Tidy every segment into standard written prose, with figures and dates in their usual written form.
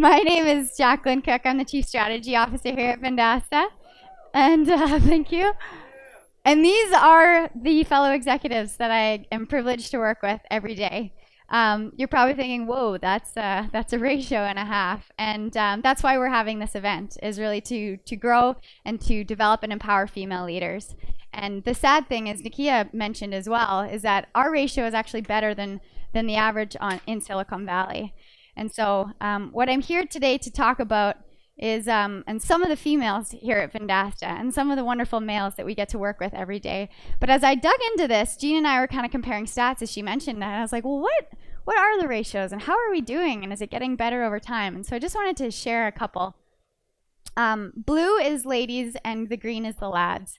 My name is Jacqueline Cook. I'm the Chief Strategy Officer here at Vendasta. And thank you. And these are the fellow executives that I am privileged to work with every day. You're probably thinking, whoa, that's a ratio and a half. And that's why we're having this event, is really to grow and to develop and empower female leaders. And the sad thing, as Nakia mentioned as well, is that our ratio is actually better than the average in Silicon Valley. And so what I'm here today to talk about is and some of the females here at Vendasta and some of the wonderful males that we get to work with every day. But as I dug into this, Jean and I were kind of comparing stats as she mentioned that. And I was like, well, what are the ratios and how are we doing? And is it getting better over time? And so I just wanted to share a couple. Blue is ladies and the green is the lads.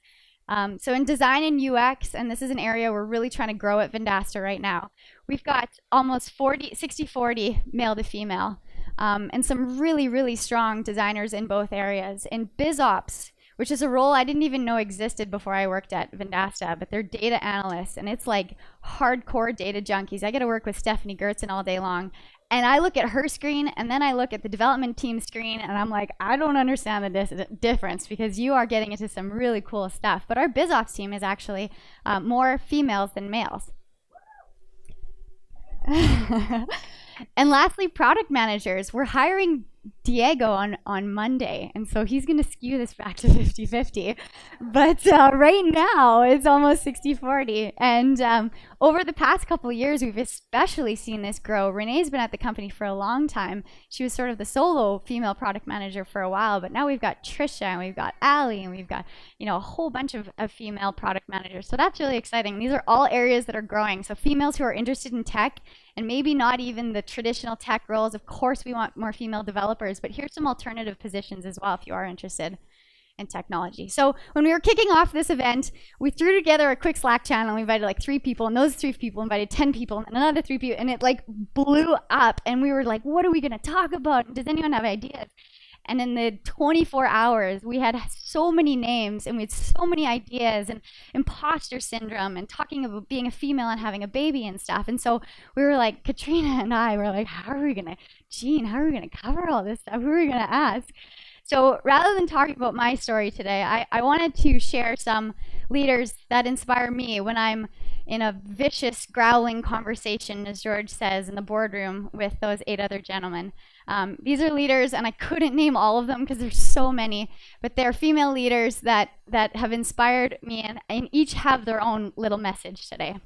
So in design and UX, and this is an area we're really trying to grow at Vendasta right now, we've got almost 60-40 male to female, and some really, really strong designers in both areas. In BizOps, which is a role I didn't even know existed before I worked at Vendasta, but they're data analysts, and it's like hardcore data junkies. I get to work with Stephanie Gertzen all day long, and I look at her screen, and then I look at the development team screen, and I'm like, I don't understand the difference, because you are getting into some really cool stuff. But our BizOps team is actually more females than males. And lastly, product managers. We're hiring Diego on Monday, and so he's going to skew this back to 50-50. But right now, it's almost 60-40. And over the past couple of years, we've especially seen this grow. Renee's been at the company for a long time. She was sort of the solo female product manager for a while, but now we've got Trisha, and we've got Allie, and we've got a whole bunch of female product managers. So that's really exciting. These are all areas that are growing. So females who are interested in tech, and maybe not even the traditional tech roles. Of course, we want more female developers, but here's some alternative positions as well if you are interested in technology. So when we were kicking off this event, we threw together a quick Slack channel. We invited like 3 people, and those 3 people invited 10 people, and another 3 people, and it like blew up. And we were like, what are we going to talk about? Does anyone have ideas? And in the 24 hours, we had so many names, and we had so many ideas, and imposter syndrome, and talking about being a female and having a baby and stuff. And so we were like, Katrina and I were like, how are we going to cover all this stuff? Who are we going to ask? So rather than talking about my story today, I wanted to share some leaders that inspire me when I'm in a vicious, growling conversation, as George says, in the boardroom with those 8 other gentlemen. These are leaders, and I couldn't name all of them because there's so many, but they're female leaders that have inspired me, and each have their own little message today.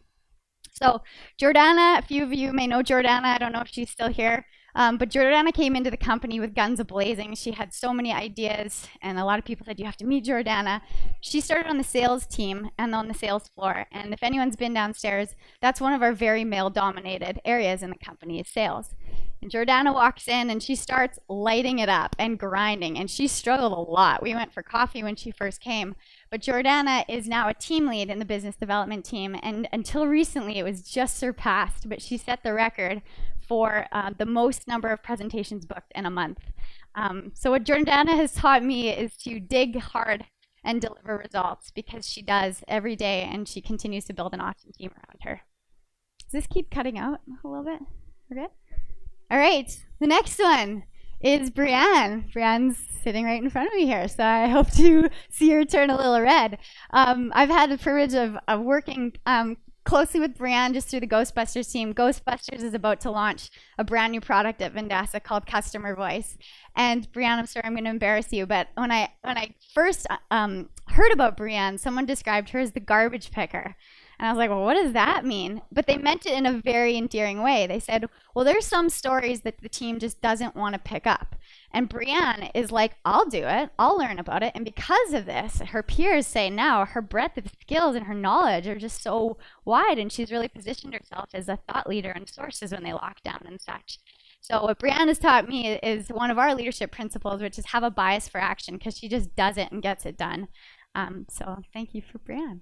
So Jordana, a few of you may know Jordana. I don't know if she's still here. But Jordana came into the company with guns a-blazing. She had so many ideas, and a lot of people said, you have to meet Jordana. She started on the sales team and on the sales floor. And if anyone's been downstairs, that's one of our very male-dominated areas in the company is sales. And Jordana walks in, and she starts lighting it up and grinding, and she struggled a lot. We went for coffee when she first came. But Jordana is now a team lead in the business development team, and until recently, it was just surpassed. But she set the record for the most number of presentations booked in a month. So what Jordana has taught me is to dig hard and deliver results, because she does every day, and she continues to build an awesome team around her. Does this keep cutting out a little bit? We're good? All right, the next one is Brianne. Brianne's sitting right in front of me here, so I hope to see her turn a little red. I've had the privilege of working closely with Brianne just through the Ghostbusters team. Ghostbusters is about to launch a brand new product at Vendasta called Customer Voice. And Brianne, I'm sorry, I'm going to embarrass you, but when I first heard about Brianne, someone described her as the garbage picker. And I was like, well, what does that mean? But they meant it in a very endearing way. They said, well, there's some stories that the team just doesn't want to pick up. And Brianne is like, I'll do it. I'll learn about it. And because of this, her peers say now her breadth of skills and her knowledge are just so wide. And she's really positioned herself as a thought leader in sources when they lock down and such. So what Brianne has taught me is one of our leadership principles, which is have a bias for action, because she just does it and gets it done. So thank you for Brianne.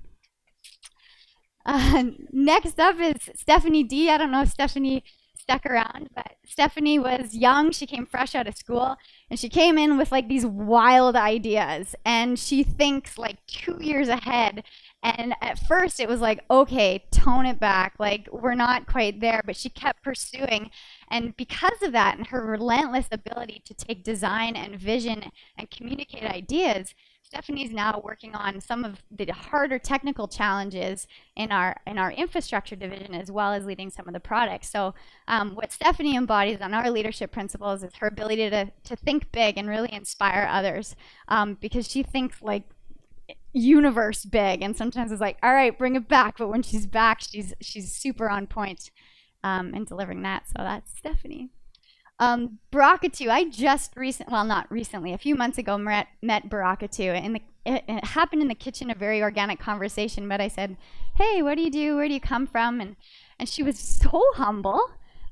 Next up is Stephanie D. I don't know if Stephanie stuck around, but Stephanie was young. She came fresh out of school, and she came in with like these wild ideas, and she thinks like 2 years ahead. And at first it was like, okay, tone it back, like we're not quite there, but she kept pursuing. And because of that and her relentless ability to take design and vision and communicate ideas, Stephanie's now working on some of the harder technical challenges in our infrastructure division, as well as leading some of the products. So what Stephanie embodies on our leadership principles is her ability to think big and really inspire others, because she thinks like universe big, and sometimes it's like, all right, bring it back. But when she's back, she's super on point in delivering that. So that's Stephanie. Barakatu, I just not recently, a few months ago, met Barakatu, and it happened in the kitchen, a very organic conversation, but I said, hey, what do you do? Where do you come from? And she was so humble.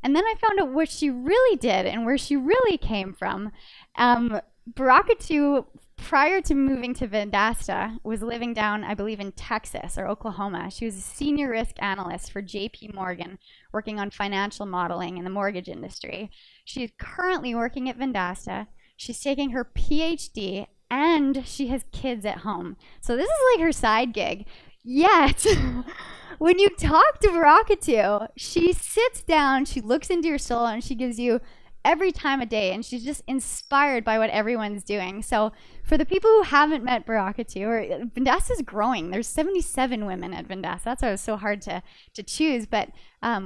And then I found out what she really did and where she really came from. Barakatu, prior to moving to Vendasta, was living down, I believe, in Texas or Oklahoma. She was a senior risk analyst for JP Morgan, working on financial modeling in the mortgage industry. She's currently working at Vendasta. She's taking her PhD, and she has kids at home. So this is like her side gig. Yet, when you talk to Barakatu, she sits down, she looks into your soul, and she gives you every time of day, and she's just inspired by what everyone's doing. So for the people who haven't met Barakatu, Vendasta's growing. There's 77 women at Vendasta. That's why it was so hard to choose. But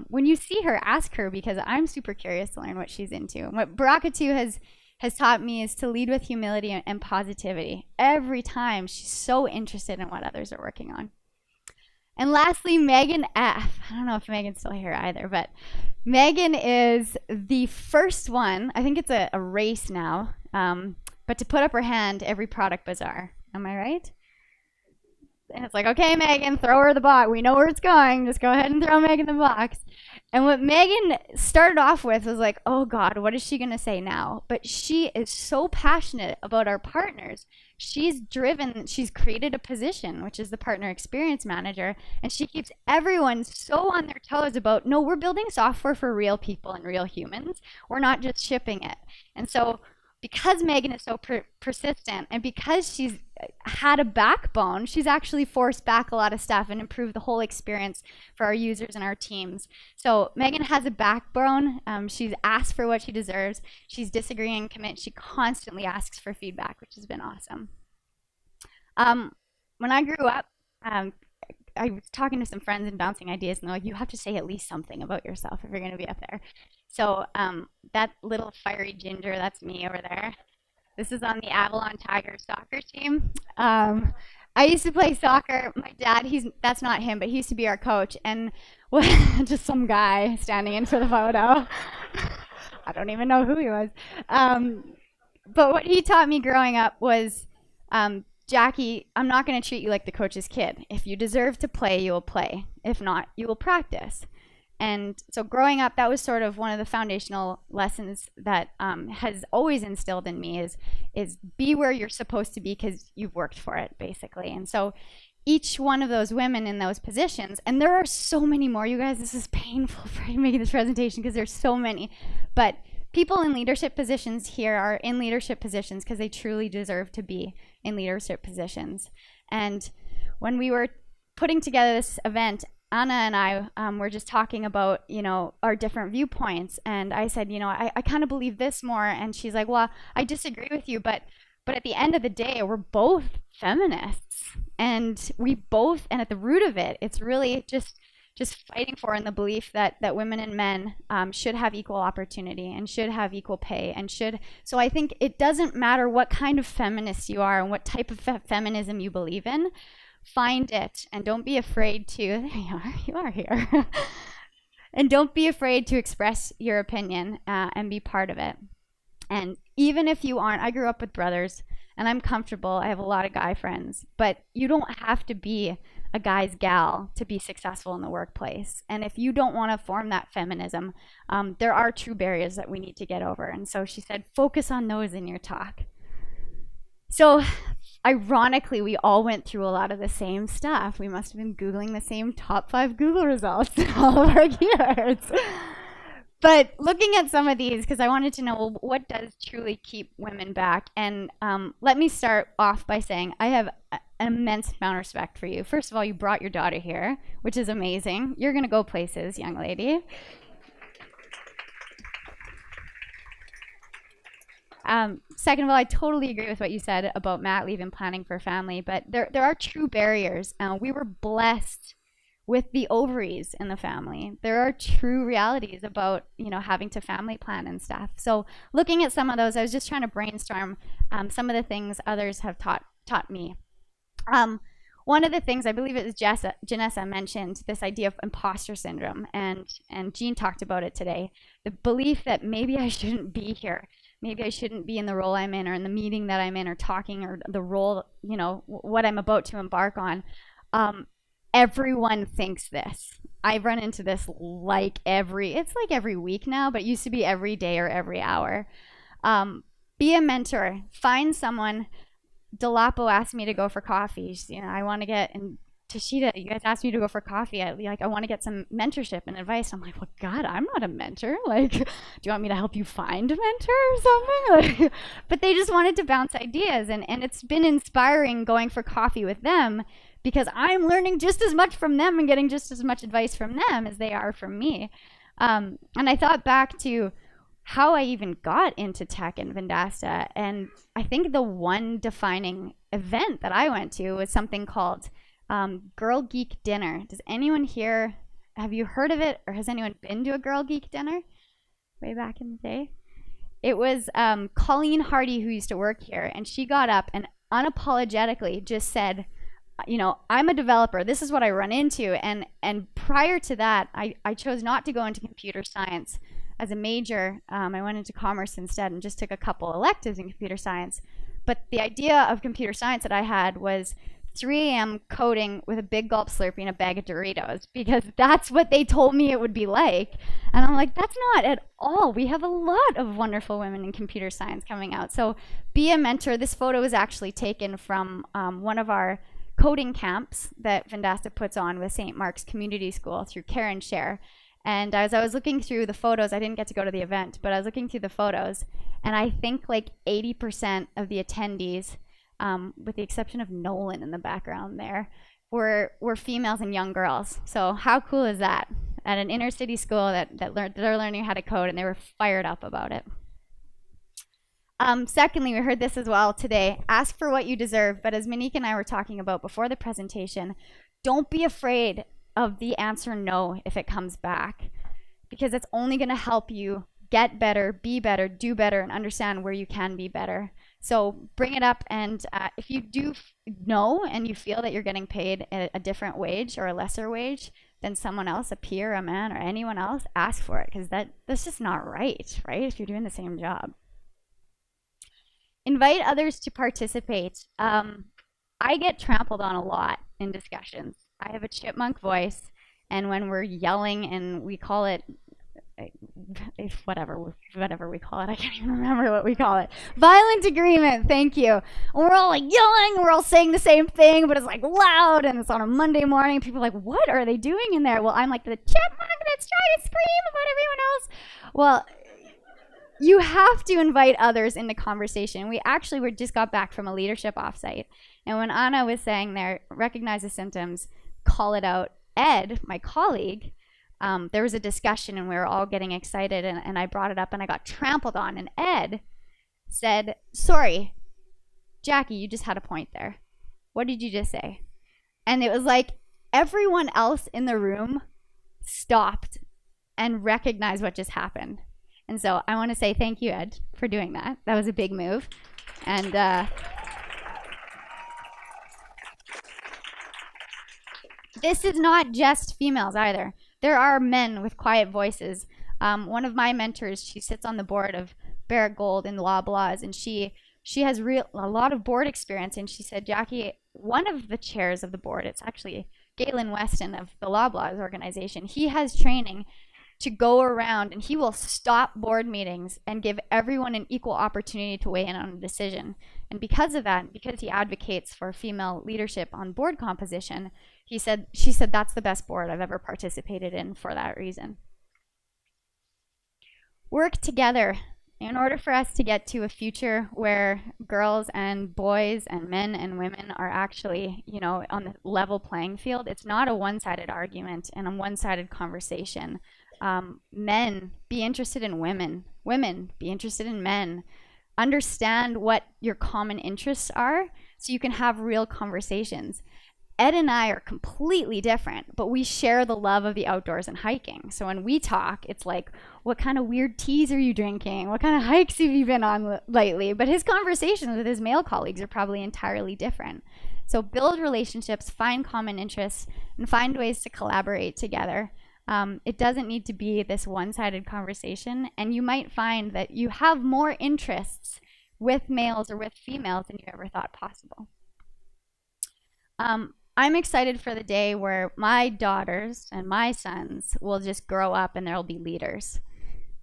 when you see her, ask her, because I'm super curious to learn what she's into. And what Barakatu has taught me is to lead with humility and positivity. Every time, she's so interested in what others are working on. And lastly, Megan F. I don't know if Megan's still here either, but Megan is the first one, I think it's a race now, but to put up her hand every product bazaar. Am I right? And it's like, okay, Megan, throw her the box. We know where it's going. Just go ahead and throw Megan the box. And what Megan started off with was like, oh God, what is she going to say now? But she is so passionate about our partners. She's created a position, which is the partner experience manager, and she keeps everyone so on their toes about, no, we're building software for real people and real humans. We're not just shipping it. And so because Megan is so persistent, and because she's had a backbone, she's actually forced back a lot of stuff and improved the whole experience for our users and our teams. So Megan has a backbone. She's asked for what she deserves. She's disagreeing and commit. She constantly asks for feedback, which has been awesome. When I grew up, I was talking to some friends and bouncing ideas, and they're like, you have to say at least something about yourself if you're going to be up there. So that little fiery ginger, that's me over there. This is on the Avalon Tigers soccer team. I used to play soccer. My dad, that's not him, but he used to be our coach. And just some guy standing in for the photo. I don't even know who he was. But what he taught me growing up was, Jackie, I'm not going to treat you like the coach's kid. If you deserve to play, you will play. If not, you will practice. And so growing up, that was sort of one of the foundational lessons that has always instilled in me is be where you're supposed to be because you've worked for it, basically. And so each one of those women in those positions, and there are so many more, you guys, this is painful for making this presentation because there's so many, but people in leadership positions here are in leadership positions because they truly deserve to be in leadership positions. And when we were putting together this event, Anna and I were just talking about, our different viewpoints. And I said, I kind of believe this more. And she's like, well, I disagree with you. But at the end of the day, we're both feminists. And and at the root of it, it's really just fighting for, and the belief that women and men should have equal opportunity and should have equal pay so I think it doesn't matter what kind of feminist you are and what type of feminism you believe in. Find it, and don't be afraid to, there you are here. And don't be afraid to express your opinion and be part of it. And even if you aren't, I grew up with brothers, and I'm comfortable. I have a lot of guy friends, but you don't have to be a guy's gal to be successful in the workplace. And if you don't want to form that feminism, there are true barriers that we need to get over. And so she said, focus on those in your talk. So ironically, we all went through a lot of the same stuff. We must have been Googling the same top 5 Google results all of our keywords. But looking at some of these, because I wanted to know, well, what does truly keep women back? And let me start off by saying I have an immense amount of respect for you. First of all, you brought your daughter here, which is amazing. You're gonna go places, young lady. Second of all, I totally agree with what you said about mat leave and planning for family, but there are true barriers. We were blessed with the ovaries in the family. There are true realities about, having to family plan and stuff. So looking at some of those, I was just trying to brainstorm some of the things others have taught me. One of the things, I believe it was Janessa mentioned, this idea of imposter syndrome, and Jean talked about it today. The belief that maybe I shouldn't be here. Maybe I shouldn't be in the role I'm in, or in the meeting that I'm in, or talking, or the role, what I'm about to embark on. Everyone thinks this. I run into this it's like every week now, but it used to be every day or every hour. Be a mentor. Find someone. Delapo asked me to go for coffee. I want to get, and Tashita, you guys asked me to go for coffee. I want to get some mentorship and advice. I'm like, well, God, I'm not a mentor. Do you want me to help you find a mentor or something? But they just wanted to bounce ideas, and it's been inspiring going for coffee with them, because I'm learning just as much from them and getting just as much advice from them as they are from me. And I thought back to how I even got into tech and Vendasta, and I think the one defining event that I went to was something called Girl Geek Dinner. Does anyone here, have you heard of it, or has anyone been to a Girl Geek Dinner way back in the day? It was Colleen Hardy, who used to work here, and she got up and unapologetically just said, I'm a developer. This is what I run into. And prior to that, I chose not to go into computer science as a major. I went into commerce instead and just took a couple electives in computer science. But the idea of computer science that I had was 3 a.m. coding with a big gulp Slurpee and a bag of Doritos, because that's what they told me it would be like. And I'm like, that's not at all. We have a lot of wonderful women in computer science coming out. So be a mentor. This photo was actually taken from one of our coding camps that Vendasta puts on with St. Mark's Community School through Care and Share. And as I was looking through the photos, I didn't get to go to the event, but I was looking through the photos, and I think 80% of the attendees, with the exception of Nolan in the background there, were females and young girls. So how cool is that? At an inner city school that they're learning how to code, and they were fired up about it. Secondly, we heard this as well today. Ask for what you deserve, but as Monique and I were talking about before the presentation, don't be afraid of the answer no if it comes back, because it's only going to help you get better, be better, do better, and understand where you can be better. So bring it up, and if you do know and you feel that you're getting paid a different wage or a lesser wage than someone else, a peer, a man, or anyone else, ask for it, because that's just not right, if you're doing the same job. Invite others to participate. I get trampled on a lot in discussions. I have a chipmunk voice, and when we're yelling, and we call it, whatever we call it, I can't even remember what we call it. Violent agreement, thank you. And we're all yelling, we're all saying the same thing, but it's loud, and it's on a Monday morning. People are like, what are they doing in there? Well, I'm like the chipmunk that's trying to scream about everyone else. Well, you have to invite others into conversation. We just got back from a leadership offsite, and when Anna was saying there, recognize the symptoms, call it out, Ed, my colleague, there was a discussion, and we were all getting excited, and I brought it up, and I got trampled on, and Ed said, sorry, Jackie, you just had a point there. What did you just say? And it was like everyone else in the room stopped and recognized what just happened. And so I want to say thank you, Ed, for doing that. That was a big move. And this is not just females either. There are men with quiet voices. One of my mentors, she sits on the board of Barrett Gold in Loblaws, and she has a lot of board experience. And she said, Jackie, one of the chairs of the board, it's actually Galen Weston of the Loblaws organization, he has training to go around, and he will stop board meetings and give everyone an equal opportunity to weigh in on a decision. And because of that, because he advocates for female leadership on board composition, she said that's the best board I've ever participated in for that reason. Work together. in order for us to get to a future where girls and boys and men and women are actually, you know, on the level playing field, it's not a one-sided argument and a one-sided conversation. Men, be interested in women. Women, be interested in men. Understand what your common interests are so you can have real conversations. Ed and I are completely different, but we share the love of the outdoors and hiking. So when we talk, it's like, what kind of weird teas are you drinking? What kind of hikes have you been on lately? But his conversations with his male colleagues are probably entirely different. So build relationships, find common interests, and find ways to collaborate together. It doesn't need to be this one-sided conversation, and you might find that you have more interests with males or with females than you ever thought possible. I'm excited for the day where my daughters and my sons will just grow up and they'll be leaders.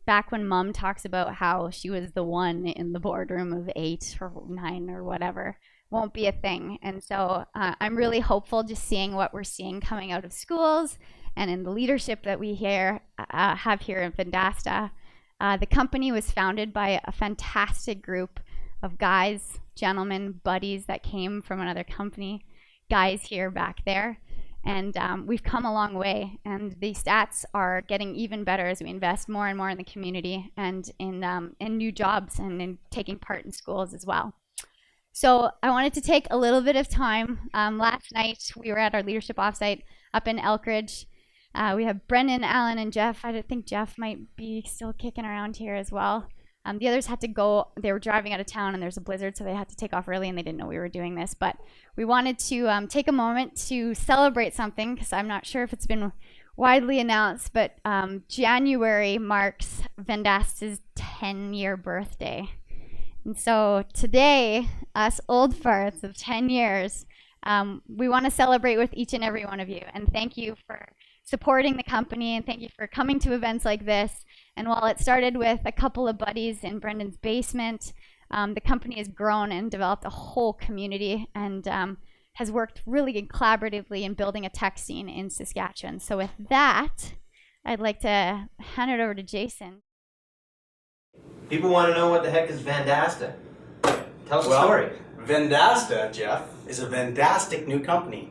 Back when mom talks about how she was the one in the boardroom of 8 or 9 or whatever, won't be a thing. And so I'm really hopeful just seeing what we're seeing coming out of schools and in the leadership that we have here in Vendasta. The company was founded by a fantastic group of guys, gentlemen, buddies that came from another company, guys here, back there, and we've come a long way, and the stats are getting even better as we invest more and more in the community and in new jobs and in taking part in schools as well. So I wanted to take a little bit of time. Last night we were at our leadership offsite up in Elkridge. We have Brendan, Alan, and Jeff. I think Jeff might be still kicking around here as well. The others had to go. They were driving out of town and there's a blizzard, so they had to take off early and they didn't know we were doing this. But we wanted to take a moment to celebrate something, because I'm not sure if it's been widely announced, but January marks Vendasta's 10-year birthday. And so today, us old farts of 10 years, we want to celebrate with each and every one of you. And thank you for supporting the company, and thank you for coming to events like this. And while it started with a couple of buddies in Brendan's basement, the company has grown and developed a whole community, and has worked really collaboratively in building a tech scene in Saskatchewan. So with that, I'd like to hand it over to Jason. People want to know what the heck is Vendasta. Tell us the story. Vendasta, Jeff, is a Vendastic new company.